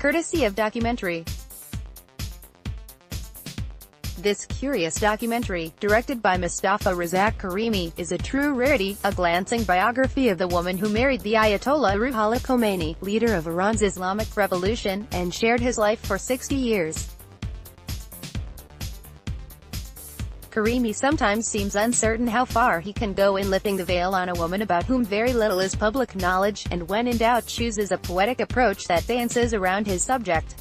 courtesy of Documentary. This curious documentary, directed by Mustafa Razak Karimi, is a true rarity, a glancing biography of the woman who married the Ayatollah Ruhollah Khomeini, leader of Iran's Islamic Revolution, and shared his life for 60 years. Karimi sometimes seems uncertain how far he can go in lifting the veil on a woman about whom very little is public knowledge, and when in doubt chooses a poetic approach that dances around his subject.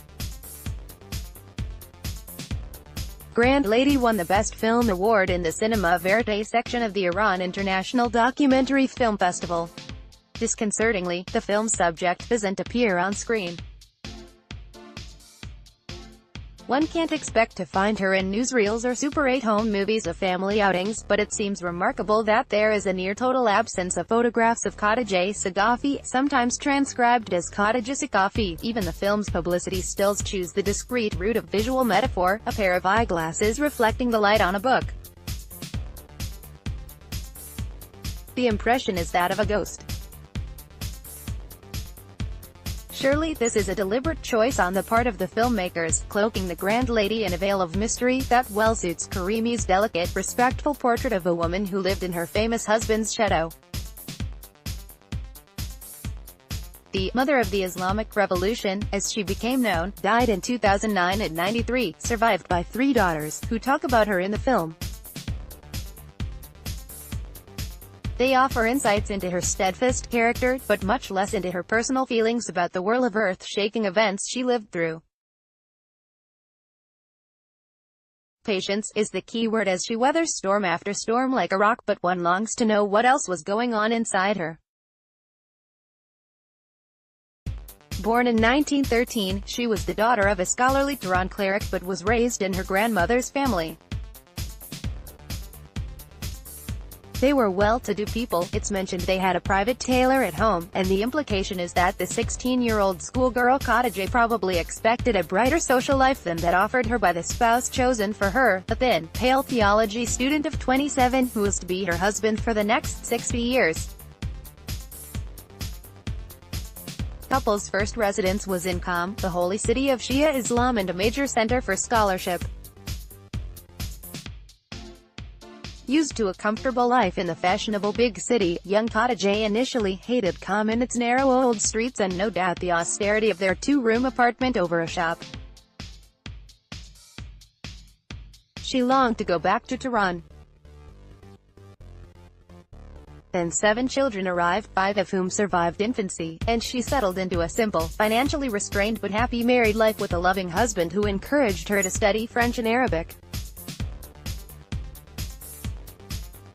Grand Lady won the Best Film Award in the Cinema Verite section of the Iran International Documentary Film Festival. Disconcertingly, the film's subject doesn't appear on screen. One can't expect to find her in newsreels or Super 8 home movies of family outings, but it seems remarkable that there is a near-total absence of photographs of Khadija Saqafi, sometimes transcribed as Khadija Saqafi. Even the film's publicity stills choose the discreet route of visual metaphor, a pair of eyeglasses reflecting the light on a book. The impression is that of a ghost. Surely this is a deliberate choice on the part of the filmmakers, cloaking the Grand Lady in a veil of mystery that well suits Karimi's delicate, respectful portrait of a woman who lived in her famous husband's shadow. The "Mother of the Islamic Revolution," as she became known, died in 2009 at 93, survived by 3 daughters, who talk about her in the film. They offer insights into her steadfast character, but much less into her personal feelings about the whirl of earth-shaking events she lived through. Patience is the key word as she weathers storm after storm like a rock, but one longs to know what else was going on inside her. Born in 1913, she was the daughter of a scholarly Tehran cleric but was raised in her grandmother's family. They were well-to-do people. It's mentioned they had a private tailor at home, and the implication is that the 16-year-old schoolgirl Khadija probably expected a brighter social life than that offered her by the spouse chosen for her, a thin, pale theology student of 27, who was to be her husband for the next 60 years. The couple's first residence was in Qom, the holy city of Shia Islam and a major center for scholarship. Used to a comfortable life in the fashionable big city, young Khadija initially hated Qom and its narrow old streets and no doubt the austerity of their 2-room apartment over a shop. She longed to go back to Tehran. Then 7 children arrived, 5 of whom survived infancy, and she settled into a simple, financially restrained but happy married life with a loving husband who encouraged her to study French and Arabic.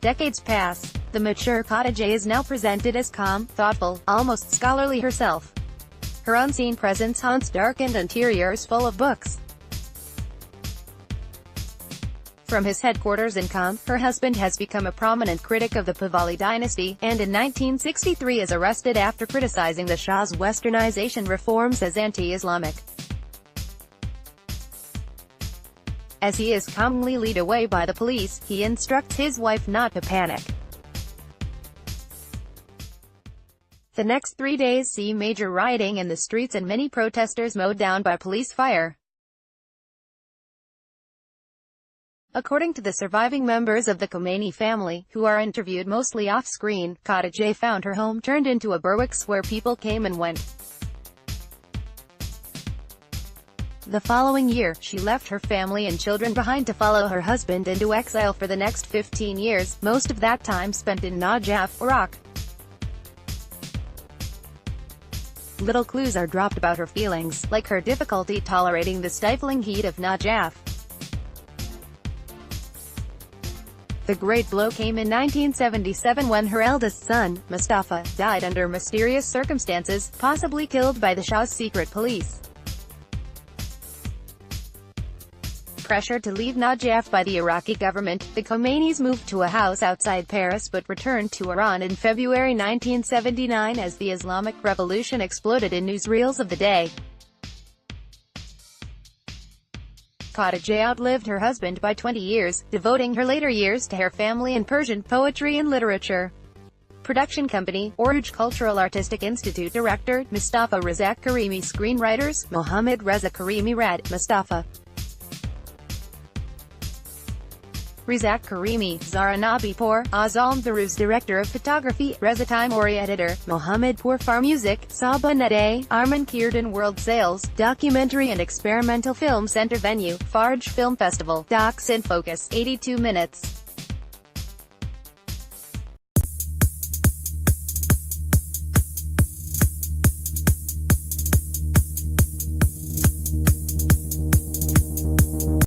Decades pass. The mature Khadija is now presented as calm, thoughtful, almost scholarly herself. Her unseen presence haunts darkened interiors full of books. From his headquarters in Qom, her husband has become a prominent critic of the Pahlavi dynasty, and in 1963 is arrested after criticizing the Shah's westernization reforms as anti-Islamic. As he is calmly led away by the police, he instructs his wife not to panic. The next 3 days see major rioting in the streets and many protesters mowed down by police fire. According to the surviving members of the Khomeini family, who are interviewed mostly off-screen, Khadija found her home turned into a barracks where people came and went. The following year, she left her family and children behind to follow her husband into exile for the next 15 years, most of that time spent in Najaf, Iraq. Little clues are dropped about her feelings, like her difficulty tolerating the stifling heat of Najaf. The great blow came in 1977 when her eldest son, Mustafa, died under mysterious circumstances, possibly killed by the Shah's secret police. Pressured to leave Najaf by the Iraqi government, the Khomeinis moved to a house outside Paris but returned to Iran in February 1979 as the Islamic Revolution exploded in newsreels of the day. Khadija outlived her husband by 20 years, devoting her later years to her family and Persian poetry and literature. Production company, Oruj Cultural Artistic Institute Director, Mustafa Razak Karimi Screenwriters, Mohammad Reza Karimi Rad, Mustafa Razak Karimi, Zara Nabipour, Azam Daruz Director of Photography, Reza Timori Editor, Mohammed Pourfar Music, Saba Nade, Arman Kirdan World Sales, Documentary and Experimental Film Center Venue, Farj Film Festival, Docs in Focus, 82 minutes.